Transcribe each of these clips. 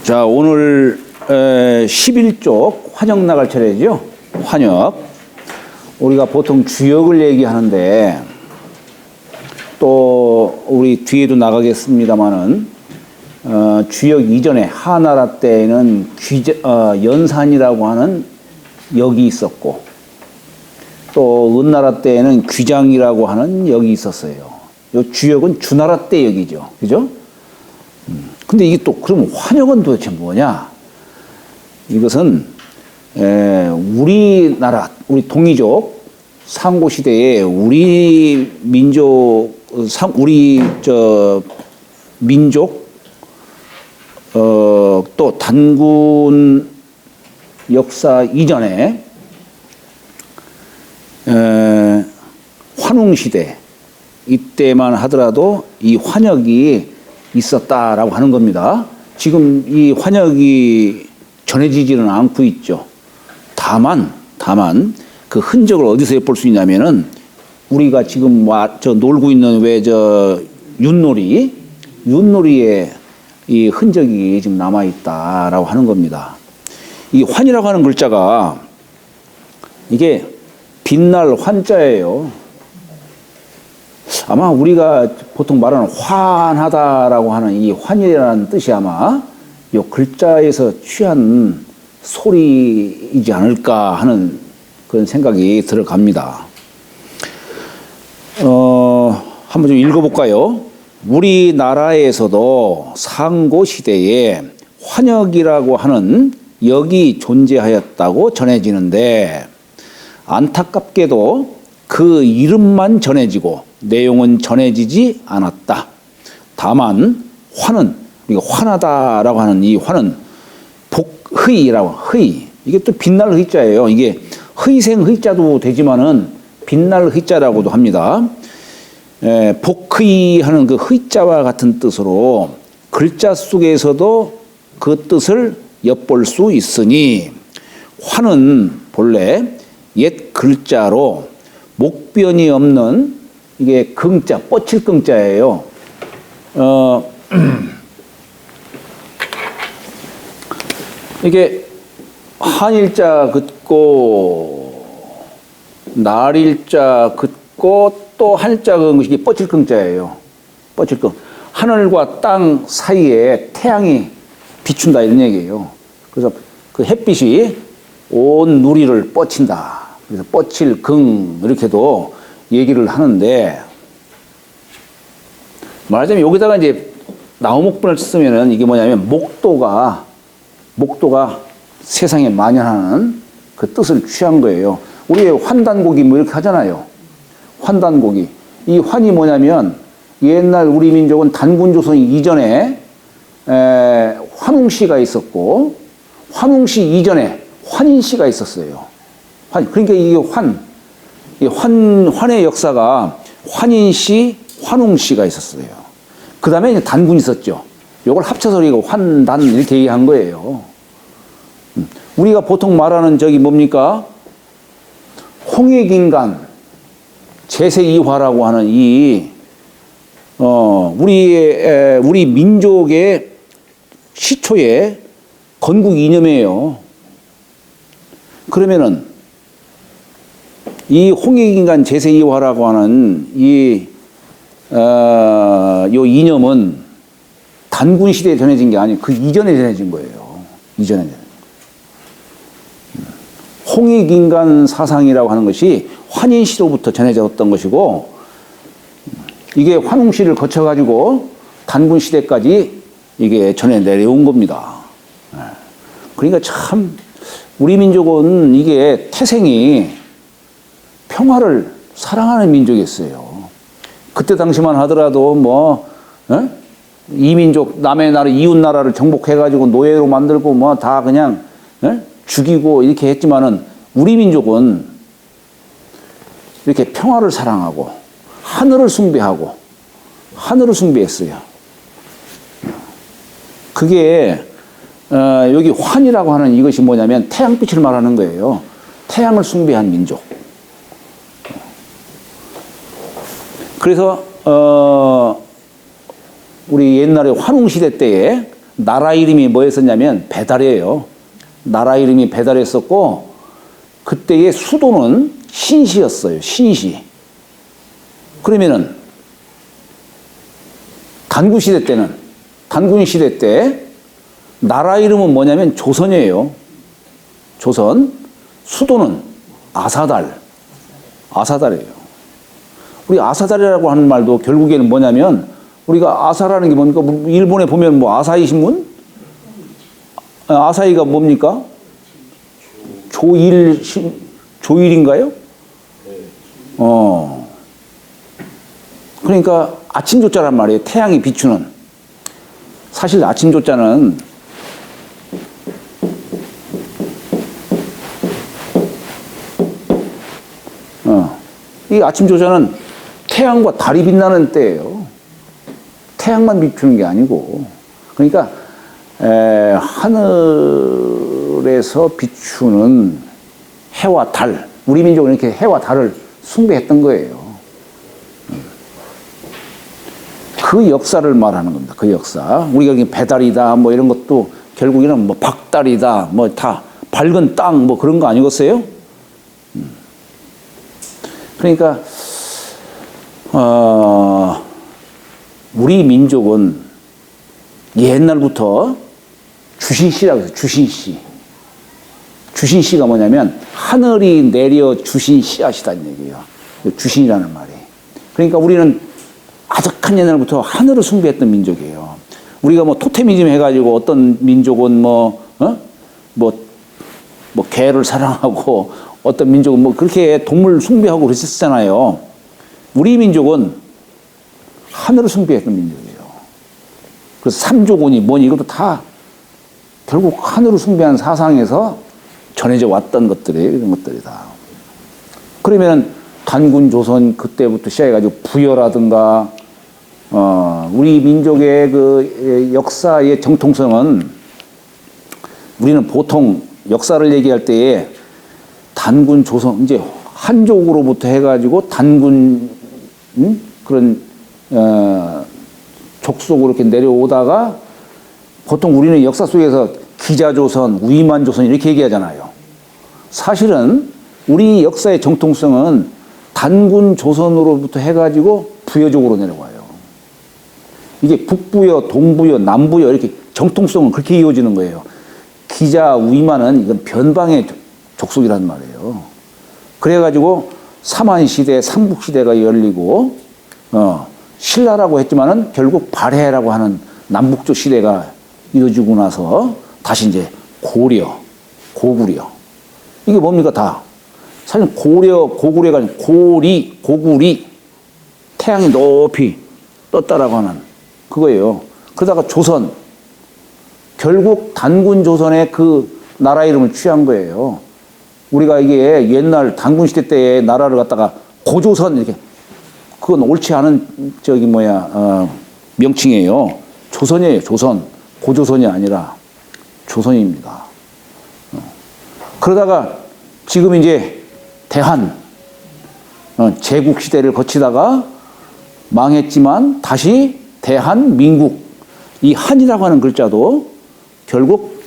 자, 오늘 11쪽 환역 나갈 차례죠. 환역. 우리가 보통 주역을 얘기하는데 또 우리 뒤에도 나가겠습니다마는 주역 이전에 하나라 때에는 연산이라고 하는 역이 있었고 또 은나라 때에는 귀장이라고 하는 역이 있었어요. 이 주역은 주나라 때 역이죠. 그죠? 근데 이게 또 그럼 환역은 도대체 뭐냐? 이것은 우리나라, 우리 동이족 상고시대에 우리 민족, 민족 또 단군 역사 이전에 환웅시대 이때만 하더라도 이 환역이 있었다라고 하는 겁니다. 지금 이 환역이 전해지지는 않고 있죠. 다만 그 흔적을 어디서 엿볼 수 있냐면은 우리가 지금 놀고 있는 윷놀이에 이 흔적이 지금 남아 있다라고 하는 겁니다. 이 환이라고 하는 글자가 이게 빛날 환자예요. 아마 우리가 보통 말하는 환하다라고 하는 이 환이라는 뜻이 아마 이 글자에서 취한 소리이지 않을까 하는 그런 생각이 들어갑니다. 한번 좀 읽어볼까요? 우리나라에서도 상고시대에 환역이라고 하는 역이 존재하였다고 전해지는데 안타깝게도 그 이름만 전해지고 내용은 전해지지 않았다. 다만 환은 우리가 환하다라고 하는 이 환은 복의라고 의 이게 또 빛날 의자예요. 이게 의생 의자도 되지만은 빛날 의자라고도 합니다. 복의하는 그 의자와 같은 뜻으로 글자 속에서도 그 뜻을 엿볼 수 있으니 환은 본래 옛 글자로 목변이 없는 이게 긍자, 뻗칠 긍자예요. 이게 한일자 긋고 날일자 긋고 또 한일자 긋은 것이 뻗칠 긍자예요. 뻗칠 긍. 하늘과 땅 사이에 태양이 비춘다 이런 얘기예요. 그래서 그 햇빛이 온 누리를 뻗친다. 그래서 뻗칠 긍 이렇게도 얘기를 하는데 말하자면 여기다가 이제 나우목분을 쓰면은 이게 뭐냐면 목도가 세상에 만연하는 그 뜻을 취한 거예요. 우리 환단고기 뭐 이렇게 하잖아요. 환단고기. 이 환이 뭐냐면 옛날 우리 민족은 단군조선 이전에 환웅시가 있었고 환웅시 이전에 환인시가 있었어요. 그러니까 이게 환의 역사가 환인시, 환웅시가 있었어요. 그 다음에 이제 단군이 있었죠. 이걸 합쳐서 이거 환단 이렇게 얘기한 거예요. 우리가 보통 말하는 저기 뭡니까? 홍익인간 제세이화라고 하는 우리 민족의 시초의 건국 이념이에요. 그러면은 이 홍익인간 제세이화라고 하는 요 이념은 단군 시대에 전해진 게 아니고 그 이전에 전해진 거예요. 이전에. 홍익인간 사상이라고 하는 것이 환인시로부터 전해졌던 것이고 이게 환웅시를 거쳐가지고 단군 시대까지 이게 전해 내려온 겁니다. 그러니까 참 우리 민족은 이게 태생이 평화를 사랑하는 민족이었어요. 그때 당시만 하더라도 이민족 남의 나라 이웃 나라를 정복해가지고 노예로 만들고 다 그냥 죽이고 이렇게 했지만은 우리 민족은 이렇게 평화를 사랑하고 하늘을 숭배했어요. 그게 여기 환이라고 하는 이것이 뭐냐면 태양빛을 말하는 거예요. 태양을 숭배한 민족. 그래서 우리 옛날에 환웅시대 때에 나라 이름이 뭐였었냐면 배달이에요. 나라 이름이 배달했었고 그때의 수도는 신시였어요. 신시. 그러면은 단군시대 때는 단군시대 때 나라 이름은 뭐냐면 조선이에요. 조선. 수도는 아사달이에요. 우리 아사달이라고 하는 말도 결국에는 뭐냐면 우리가 아사라는 게 뭡니까? 일본에 보면 뭐 아사히 신문? 아사히가 뭡니까? 조일인가요? 그러니까 아침 조자란 말이에요. 태양이 비추는. 사실 아침 조자는 이 아침 조자는 태양과 달이 빛나는 때예요. 태양만 비추는 게 아니고. 그러니까 하늘에서 비추는 해와 달. 우리 민족은 이렇게 해와 달을 숭배했던 거예요. 그 역사를 말하는 겁니다. 그 역사. 우리가 배달이다 뭐 이런 것도 결국에는 뭐 박달이다 뭐 다 밝은 땅 뭐 그런 거 아니겠어요? 그러니까 우리 민족은 옛날부터 주신씨라고 해서 주신씨. 주신씨가 뭐냐면 하늘이 내려 주신 씨앗이다는 얘기예요. 주신이라는 말이. 그러니까 우리는 아득한 옛날부터 하늘을 숭배했던 민족이에요. 우리가 뭐 토테미즘 해가지고 어떤 민족은 뭐 개를 사랑하고 어떤 민족은 뭐 그렇게 동물 숭배하고 그랬었잖아요. 우리 민족은 하늘을 숭배했던 민족이에요. 그래서 삼조곤이 뭐니 이것도 다 결국 하늘을 숭배한 사상에서 전해져 왔던 것들이에요. 이런 것들이다. 그러면 단군 조선 그때부터 시작해가지고 부여라든가 우리 민족의 그 역사의 정통성은 우리는 보통 역사를 얘기할 때에 단군 조선 이제 한족으로부터 해가지고 단군 그런 족속으로 이렇게 내려오다가 보통 우리는 역사 속에서 기자조선, 위만조선 이렇게 얘기하잖아요. 사실은 우리 역사의 정통성은 단군 조선으로부터 해가지고 부여족으로 내려와요. 이게 북부여, 동부여, 남부여 이렇게 정통성은 그렇게 이어지는 거예요. 기자, 위만은 이건 변방의 족속이란 말이에요. 그래가지고 삼한시대, 삼국시대가 열리고 신라라고 했지만은 결국 발해라고 하는 남북조 시대가 이어지고 나서 다시 이제 고려, 고구려. 이게 뭡니까 다? 사실 고려, 고구려가 아니라 고리, 고구리. 태양이 높이 떴다라고 하는 그거예요. 그러다가 조선. 결국 단군 조선의 그 나라 이름을 취한 거예요. 우리가 이게 옛날 단군 시대 때의 나라를 갖다가 고조선 이렇게 그건 옳지 않은 명칭이에요. 조선이에요. 조선. 고조선이 아니라 조선입니다. 그러다가 지금 이제 대한 제국 시대를 거치다가 망했지만 다시 대한민국 이 한이라고 하는 글자도 결국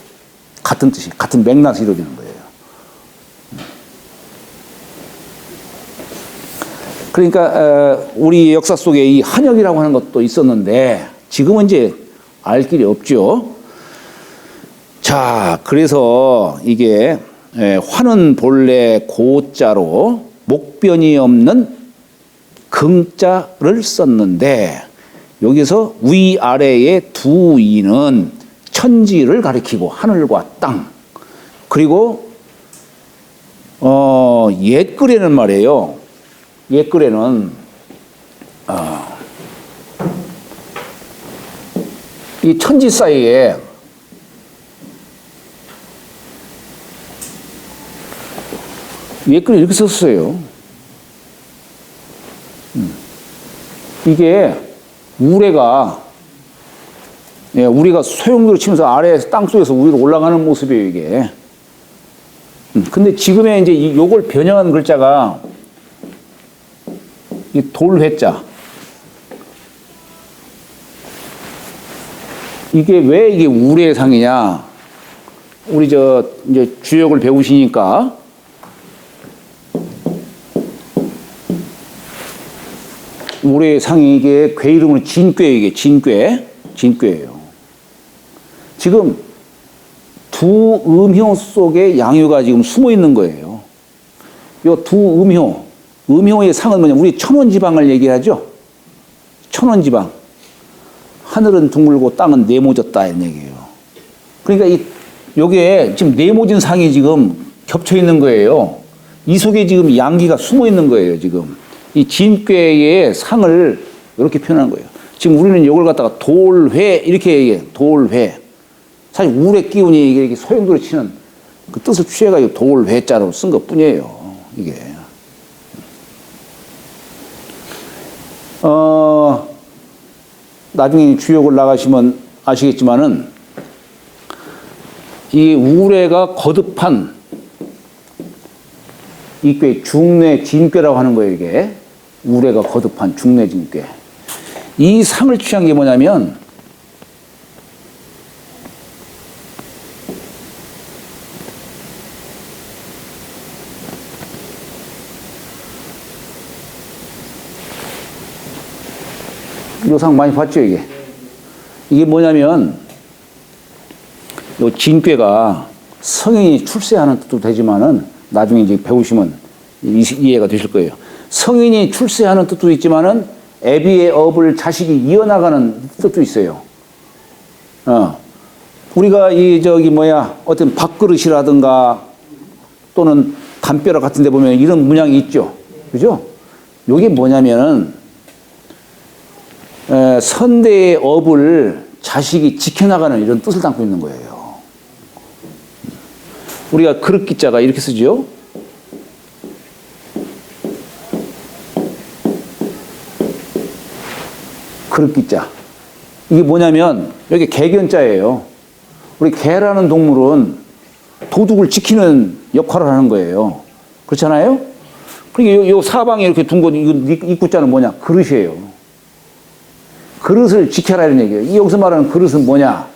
같은 뜻이 같은 맥락에서 이루어지는 거예요. 그러니까 우리 역사 속에 이 한역이라고 하는 것도 있었는데 지금은 이제 알 길이 없죠. 자, 그래서 이게 화는 본래 고자로 목변이 없는 긍자를 썼는데 여기서 위아래의 두 이는 천지를 가리키고 하늘과 땅 그리고 옛글에는 말이에요. 옛글에는 이 천지 사이에 옛글에 이렇게 썼어요. 이게 우레가 우리가 소용돌이 치면서 아래에서 땅속에서 위로 올라가는 모습이에요, 이게. 근데 지금의 이제 요걸 변형한 글자가 이 돌회자, 이게 왜 이게 우레의 상이냐? 우리 이제 주역을 배우시니까 우레의 상이 이게 괴 이름으로 진괴, 이게 진괴예요. 지금 두 음효 속에 양효가 지금 숨어 있는 거예요. 요 두 음효의 상은 뭐냐? 우리 천원지방을 얘기하죠. 천원지방. 하늘은 둥글고 땅은 네모졌다 이런 얘기예요. 그러니까 요게 지금 네모진 상이 지금 겹쳐 있는 거예요. 이 속에 지금 양기가 숨어 있는 거예요, 지금. 이 진괴의 상을 이렇게 표현한 거예요. 지금 우리는 이걸 갖다가 돌회 이렇게 얘기해요. 돌회. 사실 우레 기운이 이게 소용돌이 치는 그 뜻을 취해가지고 돌회자로 쓴 것 뿐이에요. 이게. 나중에 주역을 나가시면 아시겠지만은 이 우레가 거듭한 이 괴 중뇌 진괴라고 하는 거예요. 이게 우레가 거듭한 중뇌 진괴. 이 상을 취한 게 뭐냐면 요 상 많이 봤죠, 이게? 이게 뭐냐면, 요 진괴가 성인이 출세하는 뜻도 되지만은, 나중에 이제 배우시면 이해가 되실 거예요. 성인이 출세하는 뜻도 있지만은, 애비의 업을 자식이 이어나가는 뜻도 있어요. 우리가 어떤 밥그릇이라든가, 또는 담벼락 같은 데 보면 이런 문양이 있죠. 그죠? 요게 뭐냐면은, 선대의 업을 자식이 지켜나가는 이런 뜻을 담고 있는 거예요. 우리가 그릇 기자가 이렇게 쓰죠. 그릇 기자. 이게 뭐냐면 여기 개견자예요. 우리 개라는 동물은 도둑을 지키는 역할을 하는 거예요. 그렇잖아요? 그러니까 요 사방에 이렇게 둔 거, 이 구자는 뭐냐? 그릇이에요. 그릇을 지켜라 이런 얘기예요. 여기서 말하는 그릇은 뭐냐?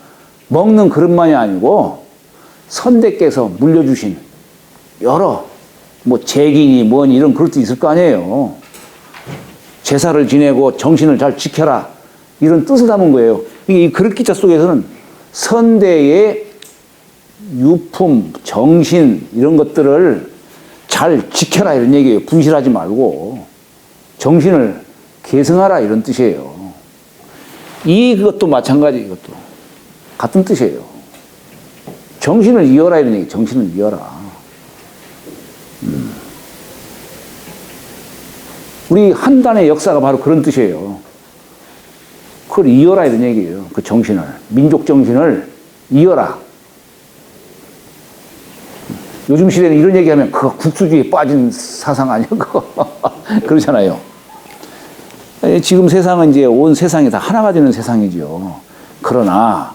먹는 그릇만이 아니고 선대께서 물려주신 여러 제기니 뭐니 이런 그릇도 있을 거 아니에요. 제사를 지내고 정신을 잘 지켜라 이런 뜻을 담은 거예요. 이 그릇 기자 속에서는 선대의 유품, 정신 이런 것들을 잘 지켜라 이런 얘기예요. 분실하지 말고 정신을 계승하라 이런 뜻이에요. 이것도 마찬가지, 이것도. 같은 뜻이에요. 정신을 이어라, 이런 얘기. 정신을 이어라. 우리 한단의 역사가 바로 그런 뜻이에요. 그걸 이어라, 이런 얘기예요. 그 정신을. 민족 정신을 이어라. 요즘 시대는 이런 얘기하면 그거 국수주의에 빠진 사상 아니야, 그거. 그러잖아요. 지금 세상은 이제 온 세상이 다 하나가 되는 세상이죠. 그러나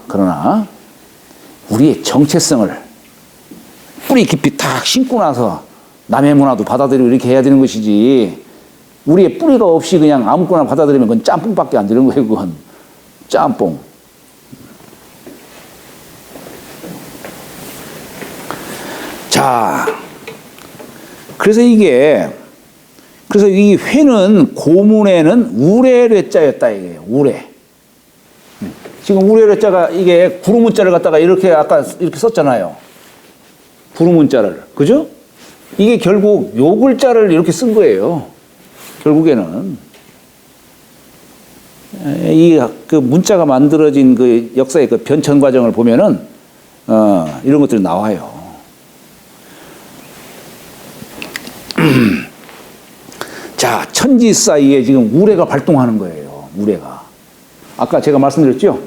우리의 정체성을 뿌리 깊이 탁 심고 나서 남의 문화도 받아들이고 이렇게 해야 되는 것이지 우리의 뿌리가 없이 그냥 아무거나 받아들이면 그건 짬뽕밖에 안 되는 거예요. 그건 짬뽕. 자, 그래서 이 회는 고문에는 우레뢰자였다 이게요. 우레. 지금 우레뢰자가 이게 구루문자를 갖다가 이렇게 아까 이렇게 썼잖아요. 구루문자를. 그죠? 이게 결국 요 글자를 이렇게 쓴 거예요. 결국에는. 그 문자가 만들어진 그 역사의 그 변천 과정을 보면은, 이런 것들이 나와요. 자, 천지 사이에 지금 우레가 발동하는 거예요. 우레가. 아까 제가 말씀드렸죠?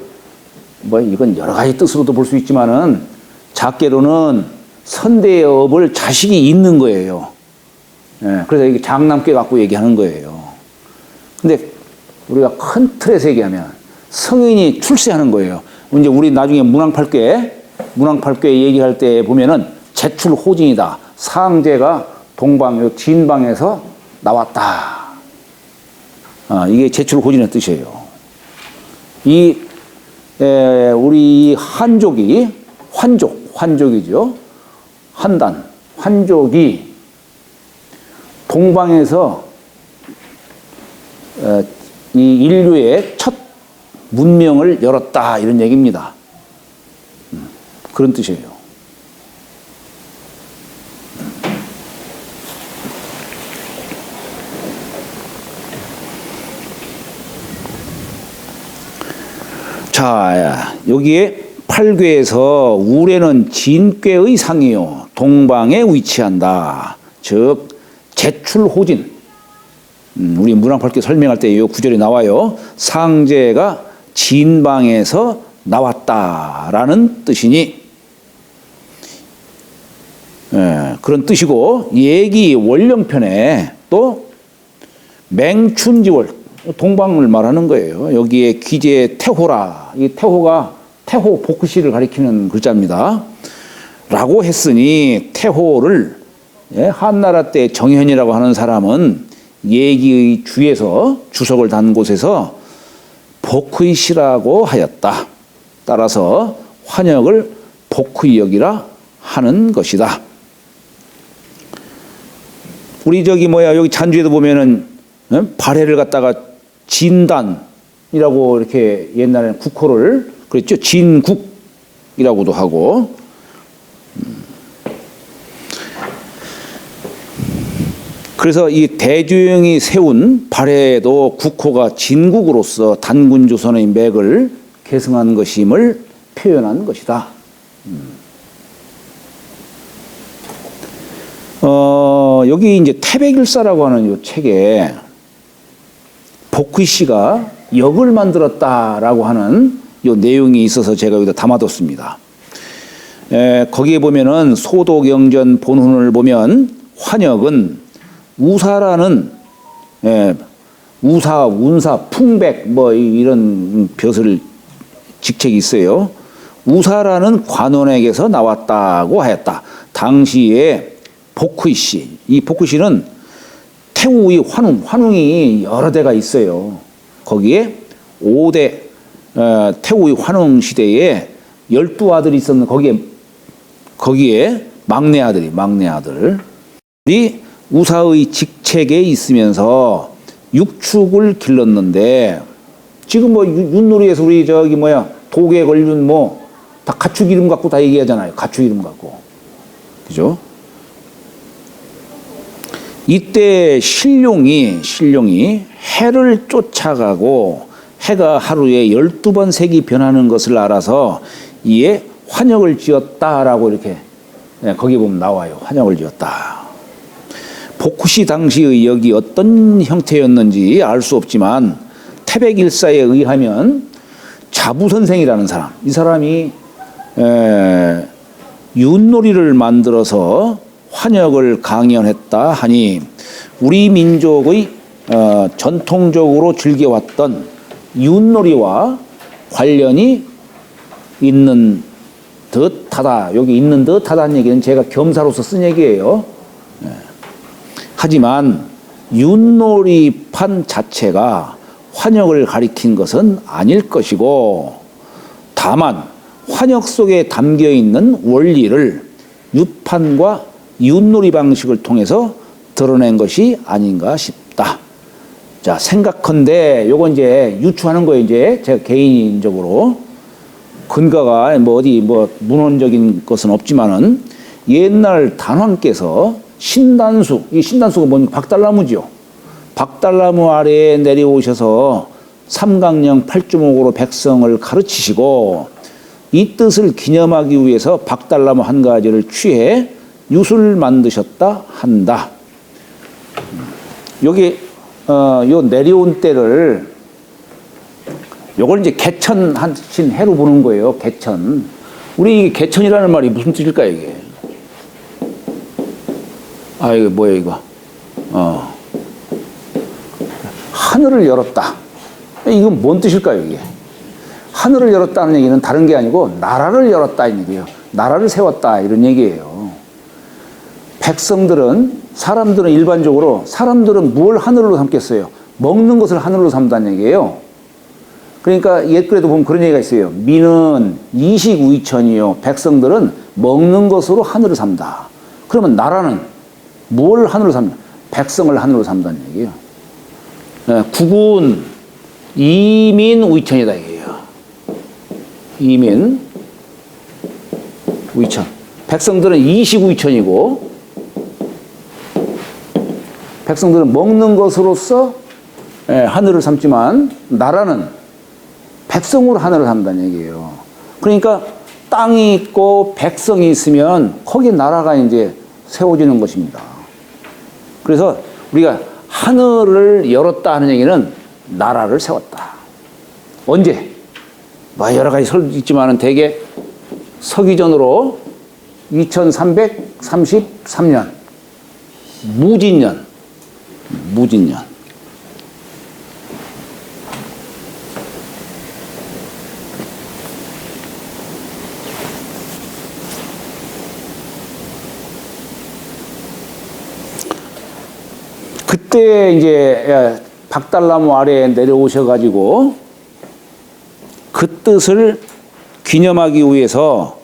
이건 여러 가지 뜻으로도 볼 수 있지만은, 작게로는 선대의 업을 자식이 잇는 거예요. 예, 그래서 이게 장남께 갖고 얘기하는 거예요. 근데 우리가 큰 틀에서 얘기하면 성인이 출세하는 거예요. 이제 우리 나중에 문왕팔괴 얘기할 때 보면은 제출호진이다. 상제가 진방에서 나왔다. 이게 제출호진의 뜻이에요. 이 우리 한족이 환족이죠. 환족이 동방에서 이 인류의 첫 문명을 열었다 이런 얘기입니다. 그런 뜻이에요. 자, 여기에 8궤에서 우레는 진궤의 상이요 동방에 위치한다. 즉 제출호진. 우리 문왕팔기 설명할 때 이 구절이 나와요. 상제가 진방에서 나왔다라는 뜻이니 그런 뜻이고, 얘기 원령편에 또 맹춘지월 동방을 말하는 거예요. 여기에 기재 태호라. 이 태호가 태호 복시를 가리키는 글자입니다. 라고 했으니 태호를 한나라 때 정현이라고 하는 사람은 예기의 주에서 주석을 단 곳에서 복의시라고 하였다. 따라서 환역을 복의역이라 하는 것이다. 우리 여기 잔주에도 보면은 발해를 갖다가 진단이라고 이렇게 옛날에는 국호를 그랬죠. 진국이라고도 하고. 그래서 이 대주영이 세운 발해도 국호가 진국으로서 단군조선의 맥을 계승한 것임을 표현한 것이다. 여기 이제 태백일사라고 하는 이 책에 복의 씨가 역을 만들었다라고 하는 이 내용이 있어서 제가 여기다 담아뒀습니다. 거기에 보면은 소도경전 본훈을 보면 환역은 우사라는 우사, 운사, 풍백 뭐 이런 벼슬 직책이 있어요. 우사라는 관원에게서 나왔다고 하였다. 당시에 복의 씨, 이 복의 씨는 태우의 환웅이 여러 대가 있어요. 거기에 5대 태우의 환웅 시대에 12아들이 있었는데 거기에 막내 아들이 우사의 직책에 있으면서 육축을 길렀는데, 지금 뭐 윷놀이에서 우리 독에 걸린 다 가축 이름 갖고 다 얘기하잖아요. 가축 이름 갖고. 그죠? 이때 신룡이 해를 쫓아가고 해가 하루에 12번 색이 변하는 것을 알아서 이에 환역을 지었다라고 이렇게 거기 보면 나와요. 환역을 지었다. 복시 당시의 역이 어떤 형태였는지 알 수 없지만 태백일사에 의하면 자부선생이라는 사람, 이 사람이 윷놀이를 만들어서 환역을 강연했다 하니 우리 민족의 전통적으로 즐겨왔던 윷놀이와 관련이 있는 듯하다. 여기 있는 듯하다는 얘기는 제가 겸사로서 쓴 얘기예요. 하지만 윷놀이판 자체가 환역을 가리킨 것은 아닐 것이고, 다만 환역 속에 담겨 있는 원리를 윷판과 윷놀이 방식을 통해서 드러낸 것이 아닌가 싶다. 자, 생각컨대 요거 이제 유추하는 거예요. 이제 제가 개인적으로 근거가 문헌적인 것은 없지만은 옛날 단왕께서 신단수, 이 신단수가 뭐냐, 박달나무죠. 박달나무 아래에 내려오셔서 삼강령 8주목으로 백성을 가르치시고 이 뜻을 기념하기 위해서 박달나무 한 가지를 취해 윷을 만드셨다 한다. 여기 요 내려온 때를 요걸 이제 개천하신 해로 보는 거예요. 개천. 우리 개천이라는 말이 무슨 뜻일까 이게? 이거 뭐야 이거? 하늘을 열었다. 이건 뭔 뜻일까요 이게? 하늘을 열었다는 얘기는 다른 게 아니고 나라를 열었다 이 얘기예요. 나라를 세웠다 이런 얘기예요. 사람들은 일반적으로 사람들은 무엇을 하늘로 삼겠어요? 먹는 것을 하늘로 삼다는 얘기예요. 그러니까 옛 글에도 보면 그런 얘기가 있어요. 미는 이식우이천이요. 백성들은 먹는 것으로 하늘을 삼다. 그러면 나라는 뭘 하늘로 삼다? 백성을 하늘로 삼다는 얘기예요. 국은 이민우이천이다 이게요. 이민우이천. 백성들은 이식우이천이고 백성들은 먹는 것으로서 하늘을 삼지만 나라는 백성으로 하늘을 삼다는 얘기예요. 그러니까 땅이 있고 백성이 있으면 거기 나라가 이제 세워지는 것입니다. 그래서 우리가 하늘을 열었다 하는 얘기는 나라를 세웠다. 언제? 뭐 여러 가지 설 있지만은 대개 서기전으로 2333년 무진년. 그때 이제 박달나무 아래에 내려오셔가지고 그 뜻을 기념하기 위해서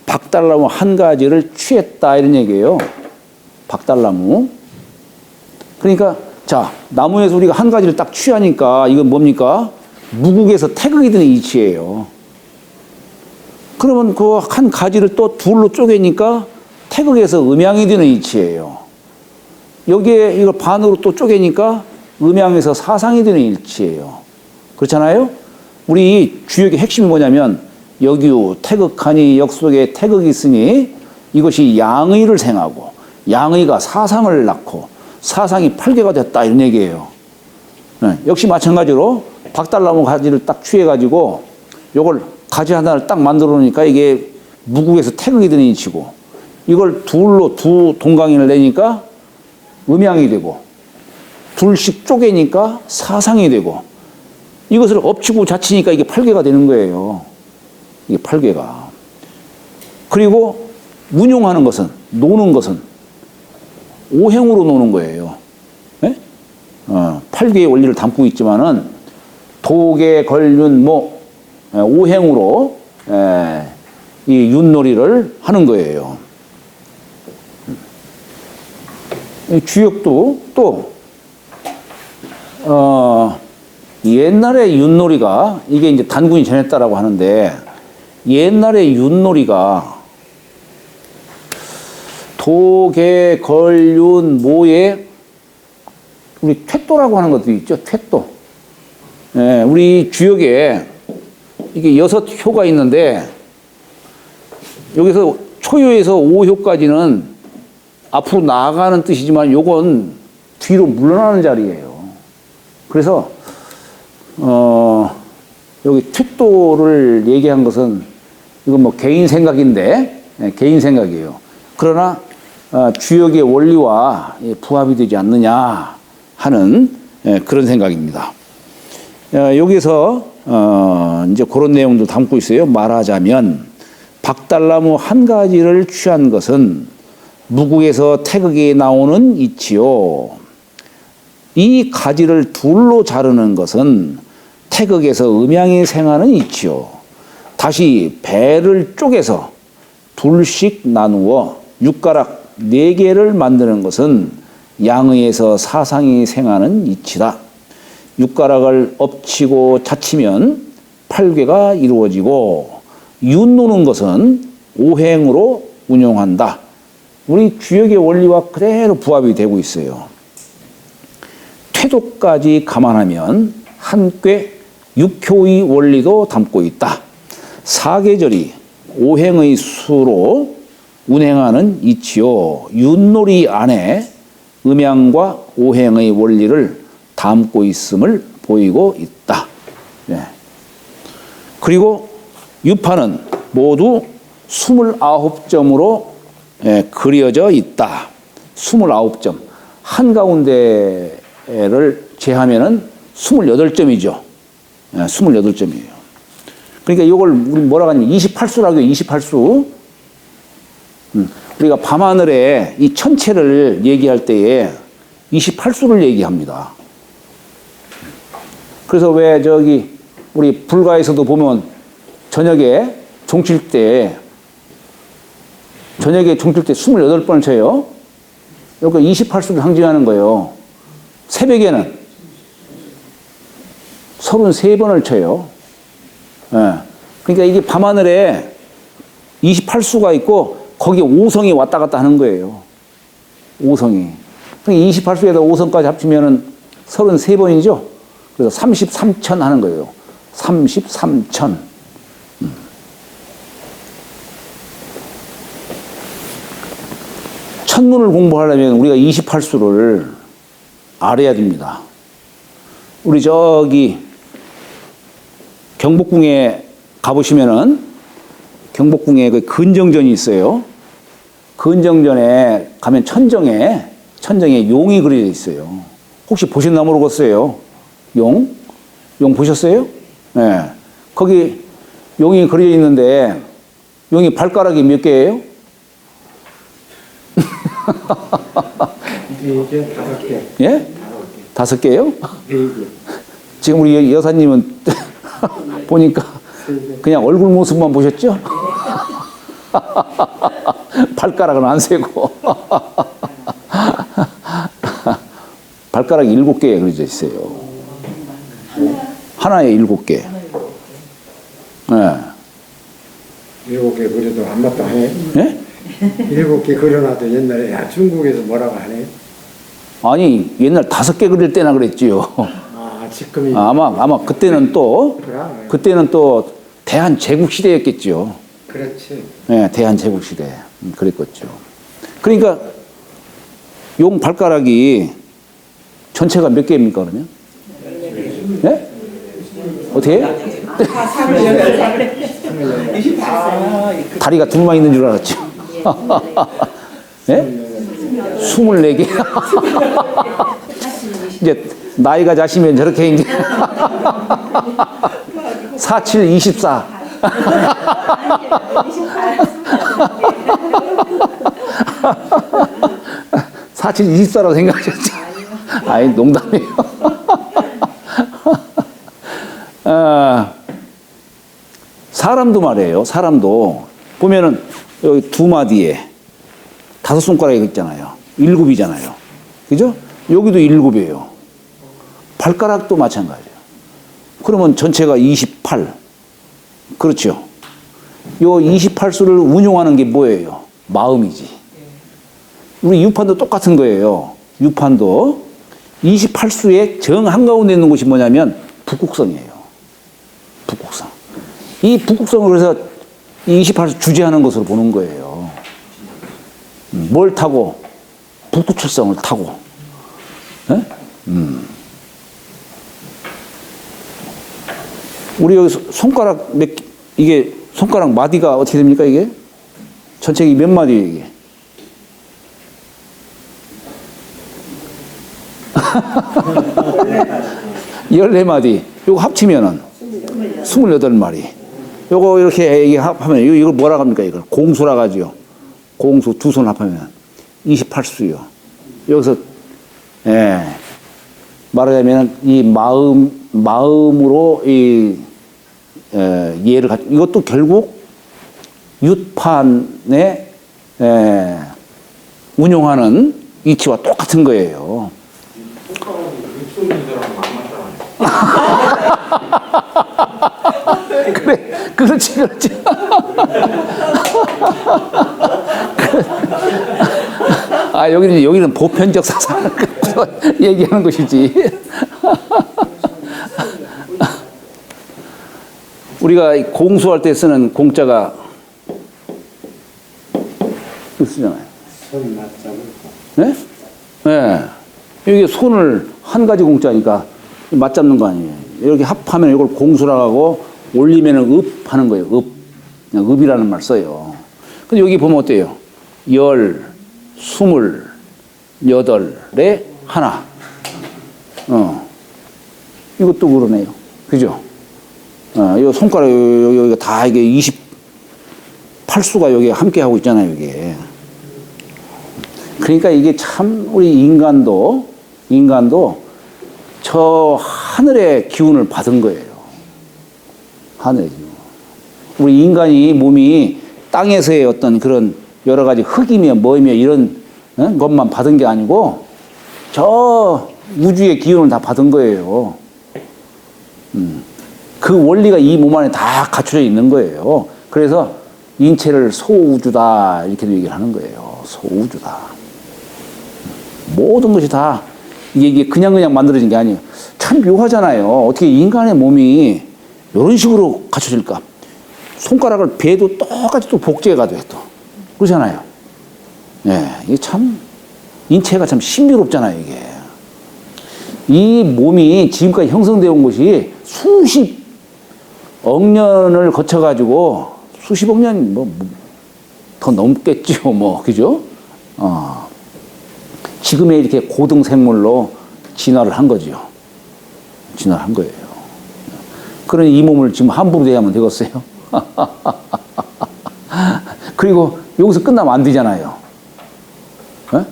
박달나무 한 가지를 취했다 이런 얘기예요. 박달나무. 그러니까 자 나무에서 우리가 한 가지를 딱 취하니까 이건 뭡니까? 무국에서 태극이 드는 이치예요. 그러면 그 한 가지를 또 둘로 쪼개니까 태극에서 음양이 되는 이치예요. 여기에 이걸 반으로 또 쪼개니까 음양에서 사상이 되는 일치예요. 그렇잖아요? 우리 주역의 핵심이 뭐냐면 역유 태극하니 역 속에 태극이 있으니 이것이 양의를 생하고 양의가 사상을 낳고 사상이 팔계가 됐다 이런 얘기예요. 네, 역시 마찬가지로 박달나무 가지를 딱 취해가지고 요걸 가지 하나를 딱 만들어 놓으니까 이게 무국에서 태극이 되는 이치고 이걸 둘로 두 동강인을 내니까 음양이 되고 둘씩 쪼개니까 사상이 되고 이것을 엎치고 자치니까 이게 팔계가 되는 거예요. 이게 팔계가. 그리고 운용하는 것은 노는 것은 오행으로 노는 거예요. 네? 팔계의 원리를 담고 있지만은 도계 걸윤 모 오행으로 이 윷놀이를 하는 거예요. 주역도 또 옛날에 윷놀이가 이게 이제 단군이 전했다라고 하는데 옛날에 윷놀이가 도계 걸윤 모에 우리 퇴도라고 하는 것도 있죠. 퇴도. 우리 주역에 이게 6효가 있는데 여기서 초효에서 5효까지는 앞으로 나아가는 뜻이지만 요건 뒤로 물러나는 자리예요. 그래서 여기 퇴도를 얘기한 것은 이건 뭐 개인 생각인데 개인 생각이에요. 그러나 주역의 원리와 부합이 되지 않느냐 하는 그런 생각입니다. 여기서 이제 그런 내용도 담고 있어요. 말하자면 박달나무 한 가지를 취한 것은 무국에서 태극이 나오는 이치요. 이 가지를 둘로 자르는 것은 태극에서 음양이 생하는 이치요. 다시 배를 쪼개서 둘씩 나누어 육가락 4개를 만드는 것은 양의에서 사상이 생하는 이치다. 육가락을 엎치고 자치면 팔괴가 이루어지고 윷노는 것은 오행으로 운용한다. 우리 주역의 원리와 그대로 부합이 되고 있어요. 퇴도까지 감안하면 한꽤 육효의 원리도 담고 있다. 사계절이 오행의 수로 운행하는 이치요. 윷놀이 안에 음양과 오행의 원리를 담고 있음을 보이고 있다. 네. 그리고 유파는 모두 29점으로 그려져 있다. 29점. 한가운데를 제하면은 28점이죠. 28점이에요. 그러니까 이걸 우리 뭐라고 하냐면 28수라고 해요. 28수. 우리가 밤하늘에 이 천체를 얘기할 때에 28수를 얘기합니다. 그래서 왜 저기 우리 불가에서도 보면 저녁에 종칠 때 28번을 쳐요. 이렇게 28수를 상징하는 거예요. 새벽에는 33번을 쳐요. 예. 그러니까 이게 밤하늘에 28수가 있고 거기에 5성이 왔다 갔다 하는 거예요. 5성이. 그러니까 28수에다 5성까지 합치면은 33번이죠. 그래서 33천 하는 거예요. 33천. 천문을 공부하려면 우리가 28수를 알아야 됩니다. 우리 저기 경복궁에 가보시면은 경복궁에 그 근정전이 있어요. 근정전에 가면 천정에 용이 그려져 있어요. 혹시 보셨나 모르겠어요. 용 보셨어요? 네. 거기 용이 그려져 있는데 용이 발가락이 몇 개예요? 이게 5개. 예? 5개요? 네. 지금 우리 여사님은 보니까 그냥 얼굴 모습만 보셨죠? 발가락은 안 세고. 발가락이 7개 그려져 있어요. 하나에 7개. 네. 7개 그려도 안 맞다 해. 예? 7개 그려놔도 옛날에 야 중국에서 뭐라고 하네. 아니, 옛날 5개 그릴 때나 그랬지요. 아 지금이 아마 그때는 또 대한 제국 시대였겠죠. 그렇지. 네, 대한 제국 시대 그랬겠죠. 그러니까 용 발가락이 전체가 몇 개입니까 그러면? 네? 어떻게 해요? 다리가 둘만 있는 줄 알았죠. 네? 24개. 이제 나이가 자시면 저렇게 이제 47, 24. 47, 24라고 생각하셨죠? 아이, 농담이에요. 사람도 말이에요. 사람도 보면은 여기 2마디에 5손가락이 있잖아요. 7이잖아요. 그죠? 여기도 7이에요. 발가락도 마찬가지예요. 그러면 전체가 28. 그렇죠. 요 28수를 운용하는 게 뭐예요? 마음이지. 우리 유판도 똑같은 거예요. 유판도 28수의 정 한가운데 있는 곳이 뭐냐면 북극성이에요. 북극성. 이 북극성을 그래서 28수 주재하는 것으로 보는 거예요. 뭘 타고? 북두칠성을 타고. 예? 우리 여기 손가락 이게 손가락 마디가 어떻게 됩니까, 이게? 전체 몇 마디예요, 이게? 열네 마디. 요거 합치면은 28마리. 요거 이렇게 합하면, 이걸 뭐라 합니까, 이걸? 공수라 가지요. 공수 2손 합하면 28수요. 여기서, 예. 말하자면, 이 마음으로 이해를 이것도 결국 윳판에 운용하는 이치와 똑같은 거예요. 그래, 그렇지. 아, 여기는 보편적 사상을 얘기하는 것이지. 우리가 공수할 때 쓰는 공자가 쓰잖아요. 손 맞잡을 네? 네. 이게 손을 한 가지 공자니까 맞잡는 거 아니에요. 이렇게 합하면 이걸 공수라고 하고 올리면은 읍 하는 거예요. 읍. 그냥 읍이라는 말 써요. 근데 여기 보면 어때요? 10, 28에 하나. 이것도 그러네요. 그죠? 이 손가락, 여기가 다 이게 28수가 여기 함께 하고 있잖아요, 이게. 그러니까 이게 참 우리 인간도 저 하늘의 기운을 받은 거예요. 하늘이죠. 우리 인간이 몸이 땅에서의 어떤 그런 여러 가지 흙이며 뭐이며 이런 것만 받은 게 아니고 저 우주의 기운을 다 받은 거예요. 그 원리가 이 몸 안에 다 갖춰져 있는 거예요. 그래서 인체를 소우주다 이렇게도 얘기를 하는 거예요. 소우주다. 모든 것이 다 이게 그냥 만들어진 게 아니에요. 참 묘하잖아요. 어떻게 인간의 몸이 이런 식으로 갖춰질까? 손가락을 베도 똑같이 또 복제가 돼 또. 그러잖아요. 예, 이게 참 인체가 참 신비롭잖아요, 이게. 이 몸이 지금까지 형성되어 온 것이 수십억 년을 거쳐가지고 수십억 년 더 넘겠죠, 뭐, 그죠? 지금의 이렇게 고등 생물로 진화를 한 거죠. 진화를 한 거예요. 그러니 이 몸을 지금 함부로 대하면 되겠어요? 그리고 여기서 끝나면 안 되잖아요. 어?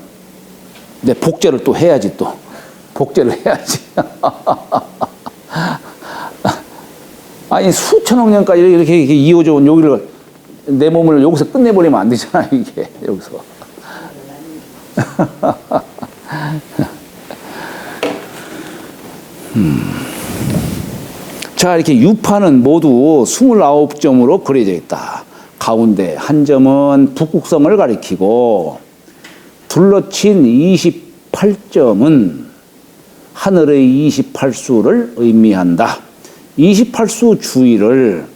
네, 복제를 또 해야지 또. 복제를 해야지. 아니 수천억 년까지 이렇게 이어져 온 여기를 내 몸을 여기서 끝내버리면 안 되잖아요. 이게 여기서. 자, 이렇게 유파는 모두 29점으로 그려져 있다. 가운데 한 점은 북극성을 가리키고 둘러친 28점은 하늘의 28수를 의미한다. 28수 주위를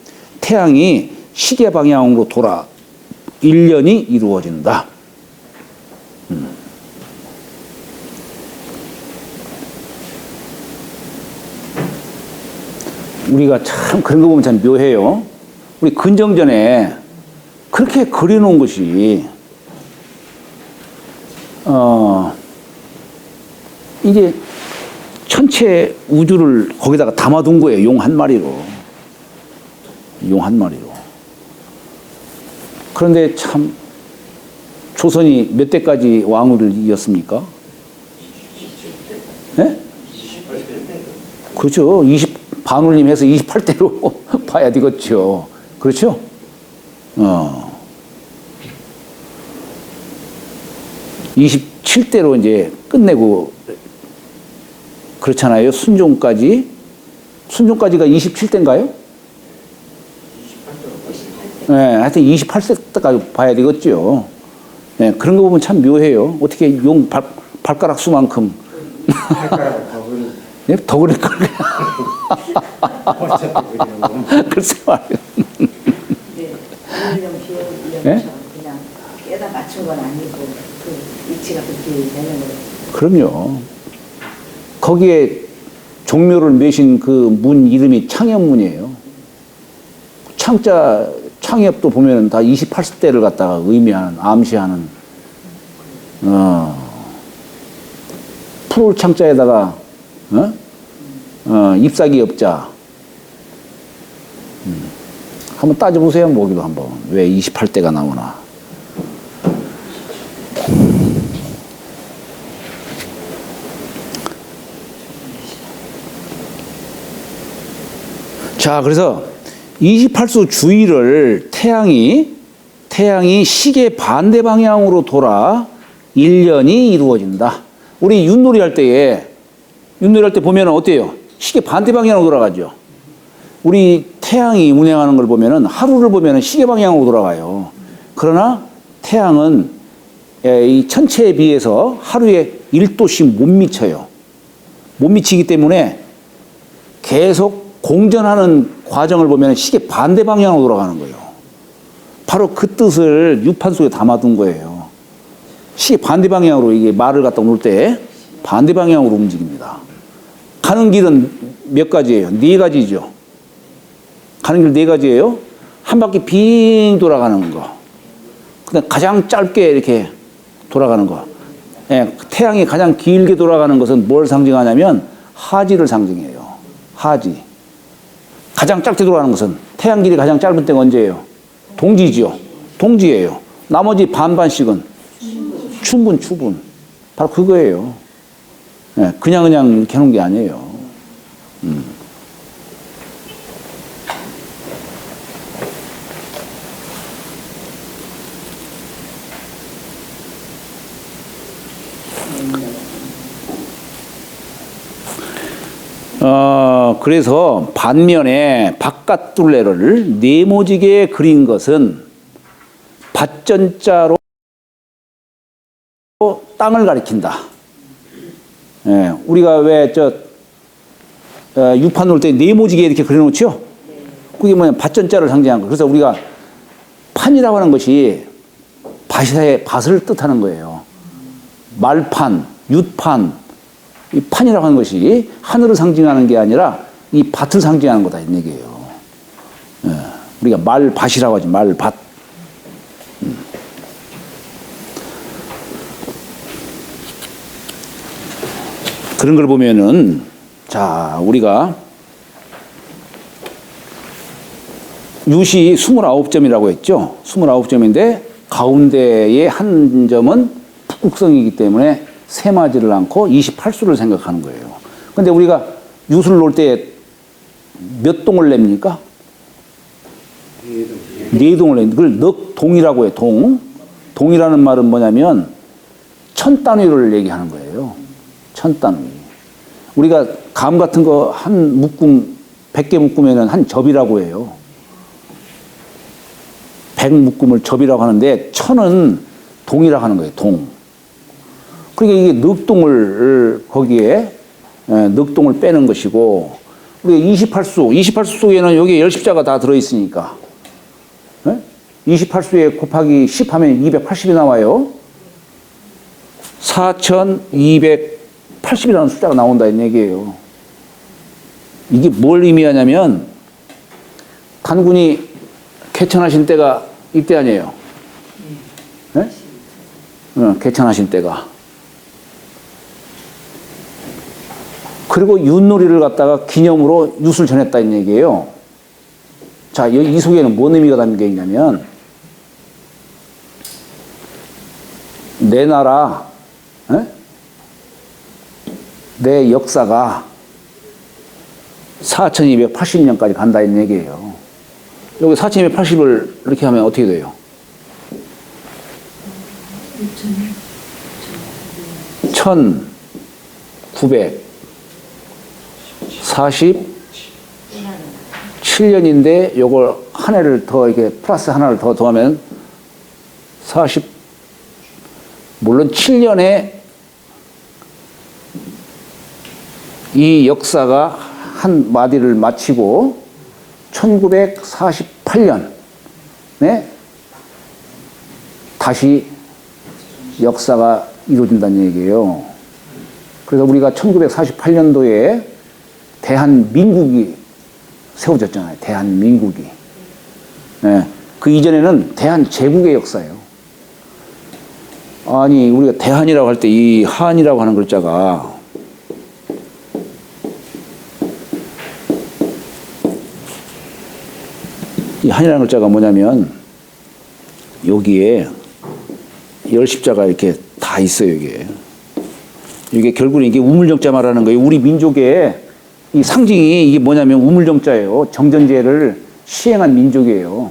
태양이 시계 방향으로 돌아 1년이 이루어진다. 우리가 참 그런 거 보면 참 묘해요. 우리 근정전에 그렇게 그려놓은 것이 이게 전체 우주를 거기다가 담아둔 거예요. 용 한 마리로. 용 한 마리로. 그런데 참 조선이 몇 대까지 왕위를 이었습니까? 네? 그렇죠. 반울림 해서 28대로 봐야 되겠죠. 그렇죠? 27대로 이제 끝내고 그렇잖아요. 순종까지가 27대인가요? 네, 하여튼 28세 때까지 봐야 되겠죠. 네, 그런 거 보면 참 묘해요. 어떻게 용 발가락 수만큼. 발가락을 더 그리. 네, 더 그럴 걸. 어차피 그리려고. 글쎄 말이에요. 네? 그냥 깨다 맞춘 건 아니고 그 위치가 그렇게 되는 거예요. 그럼요. 거기에 종묘를 매신 그 문 이름이 창엽문이에요. 창엽도 보면은 다 28대를 갖다가 의미하는, 암시하는, 푸를 창자에다가, 잎사귀 엽자. 한번 따져보세요, 모기도 한번. 왜 28대가 나오나. 자, 그래서 28수 주위를 태양이 시계 반대 방향으로 돌아 1년이 이루어진다. 우리 윷놀이 할 때 보면 어때요? 시계 반대 방향으로 돌아가죠. 우리 태양이 운행하는 걸 보면은 하루를 보면은 시계 방향으로 돌아가요. 그러나 태양은 이 천체에 비해서 하루에 1도씩 못 미쳐요. 못 미치기 때문에 계속 공전하는 과정을 보면 시계 반대 방향으로 돌아가는 거예요. 바로 그 뜻을 유판 속에 담아둔 거예요. 시계 반대 방향으로 이게 말을 갖다 놓을 때 반대 방향으로 움직입니다. 가는 길은 몇 가지예요? 4가지죠. 가는 길 4가지예요. 한 바퀴 빙 돌아가는 거. 근데 가장 짧게 이렇게 돌아가는 거. 예, 태양이 가장 길게 돌아가는 것은 뭘 상징하냐면 하지를 상징해요. 하지. 가장 짧게 돌아가는 것은 태양 길이 가장 짧은 때가 언제예요? 동지죠. 동지예요. 나머지 반반씩은 추분. 바로 그거예요. 네, 그냥 이렇게 해놓은 게 아니에요. 그래서 반면에 바깥 둘레를 네모지게 그린 것은 밭전자로 땅을 가리킨다. 예, 우리가 왜 유판 놓을 때 네모지게 이렇게 그려놓죠? 그게 뭐냐, 밭전자를 상징한 거. 그래서 우리가 판이라고 하는 것이 밭을 뜻하는 거예요. 말판, 윷판, 이 판이라고 하는 것이 하늘을 상징하는 게 아니라 이 밭을 상징하는 거다, 이 얘기예요. 예, 우리가 말밭이라고 하지, 말밭. 그런 걸 보면은, 자, 우리가 윷이 29점이라고 했죠. 29점인데 가운데의 한 점은 북극성이기 때문에 세마지를 않고 28수를 생각하는 거예요. 근데 우리가 윷을 놓을 때 몇 동을 냅니까? 네 동을 냅니다. 그걸 넉동이라고 해요. 동이라는 말은 뭐냐면 천 단위를 얘기하는 거예요. 천 단위. 우리가 감 같은 거 한 묶음, 100개 묶으면 한 접이라고 해요. 100 묶음을 접이라고 하는데 천은 동이라고 하는 거예요. 동. 그러니까 이게 넉동을 거기에 넉동을 빼는 것이고, 우리가 28수 속에는 여기 열십자가 다 들어있으니까 28수에 곱하기 10 하면 280이 나와요. 4280이라는 숫자가 나온다는 얘기예요. 이게 뭘 의미하냐면 단군이 개천하신 때가 이때 아니에요. 네? 개천하신 때가. 그리고 윷놀이를 갖다가 기념으로 윷을 전했다는 얘기예요. 자, 이 속에는 뭔 의미가 담겨 있냐면, 내 나라, 내 역사가 4280년까지 간다는 얘기예요. 여기 4280을 이렇게 하면 어떻게 돼요? 1947년인데 요걸 한 해를 더 이렇게 플러스 하나를 더 더하면 40, 물론 7년에 이 역사가 한 마디를 마치고 1948년에 다시 역사가 이루어진다는 얘기예요. 그래서 우리가 1948년도에 대한민국이 세워졌잖아요. 대한민국이. 네. 그 이전에는 대한제국의 역사예요. 아니, 우리가 대한이라고 할 때 이 한이라고 하는 글자가 이 한이라는 글자가 뭐냐면 여기에 열십자가 이렇게 다 있어요. 이게 결국은 이게 우물정자 말하는 거예요. 우리 민족의 이 상징이 이게 뭐냐면 우물정자예요. 정전제를 시행한 민족이에요.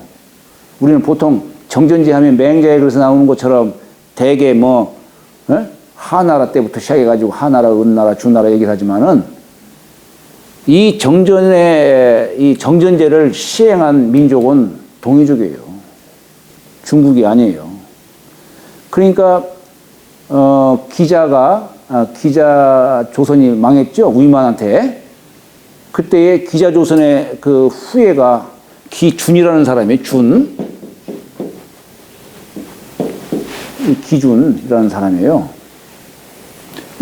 우리는 보통 정전제 하면 맹자에 그래서 나오는 것처럼 대개 하나라 때부터 시작해가지고 하나라, 은나라, 주나라 얘기를 하지만은 이 정전제를 시행한 민족은 동이족이에요. 중국이 아니에요. 그러니까 기자 조선이 망했죠. 우이만한테. 그때의 기자 조선의 그 후예가 기준이라는 사람이에요. 기준이라는 사람이에요.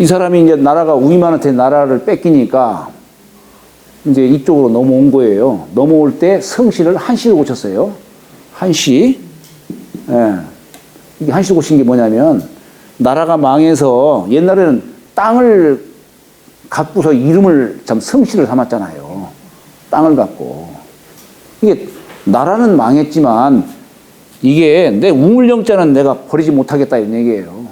이 사람이 이제 나라가 우이만한테 나라를 뺏기니까 이제 이쪽으로 넘어온 거예요. 넘어올 때 성씨를 한씨로 고쳤어요. 한씨. 예. 이게 한씨 고친 게 뭐냐면 나라가 망해서 옛날에는 땅을 갖고서 이름을 참 성씨를 삼았잖아요. 땅을 갖고. 이게 나라는 망했지만 이게 내 우물정자는 내가 버리지 못하겠다 이런 얘기예요.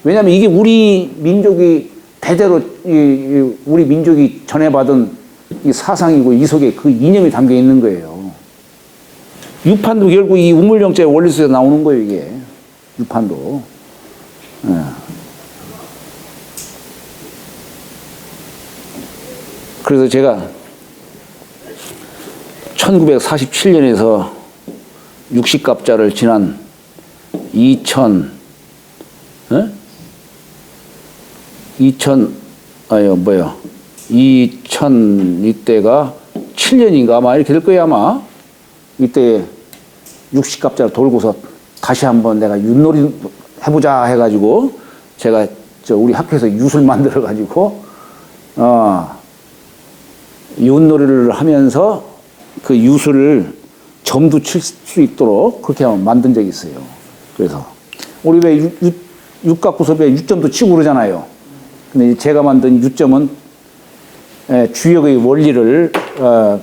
왜냐하면 이게 우리 민족이 대대로 우리 민족이 전해받은 이 사상이고 이 속에 그 이념이 담겨 있는 거예요. 유판도 결국 이 우물정자의 원리에서 나오는 거예요. 이게 유판도. 예. 그래서 제가 1947년에서 60갑자를 지난 2000 이때가 7년인가 아마 이렇게 될 거야 아마. 이때 60갑자를 돌고서 다시 한번 내가 윷놀이 해보자 해가지고 제가 우리 학교에서 윷을 만들어 가지고 윷놀이를 하면서 그 윷을 점도 칠 수 있도록 그렇게 만든 적이 있어요. 그래서 우리 왜 윷 갖고서 왜 윷점도 치고 그러잖아요. 근데 제가 만든 윷점은 주역의 원리를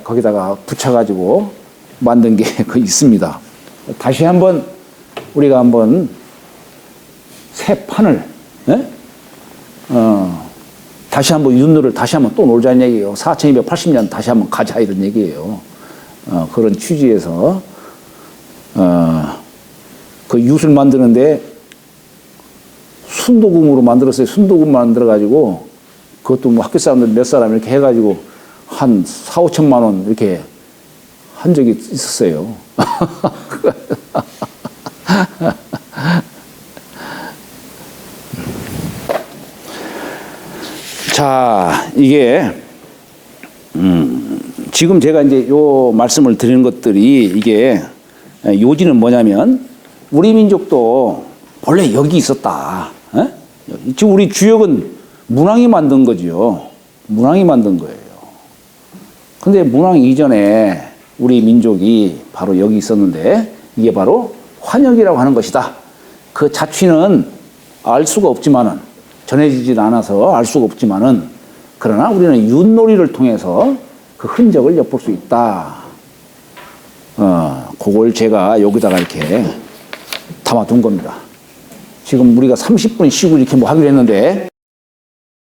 거기다가 붙여가지고 만든 게 있습니다. 다시 한번 우리가 한번 새 판을 다시 한번 윷놀이를 다시 한번 또 놀자는 얘기예요. 4280년 다시 한번 가자 이런 얘기예요. 그런 취지에서 그 윷을 만드는데 순도금으로 만들었어요. 순도금 만들어가지고 그것도 뭐 학교 사람들 몇 사람 이렇게 해가지고 한 4, 5천만 원 이렇게 한 적이 있었어요. 자, 이게 지금 제가 이제 요 말씀을 드리는 것들이 이게 요지는 뭐냐면 우리 민족도 원래 여기 있었다. 지금 우리 주역은 문왕이 만든 거죠. 문왕이 만든 거예요. 근데 문왕 이전에 우리 민족이 바로 여기 있었는데 이게 바로 환역이라고 하는 것이다. 그 자취는 알 수가 없지만은 전해지질 않아서 알 수가 없지만은 그러나 우리는 윷놀이를 통해서 그 흔적을 엿볼 수 있다. 그걸 제가 여기다가 이렇게 담아둔 겁니다. 지금 우리가 30분 쉬고 이렇게 뭐 하기로 했는데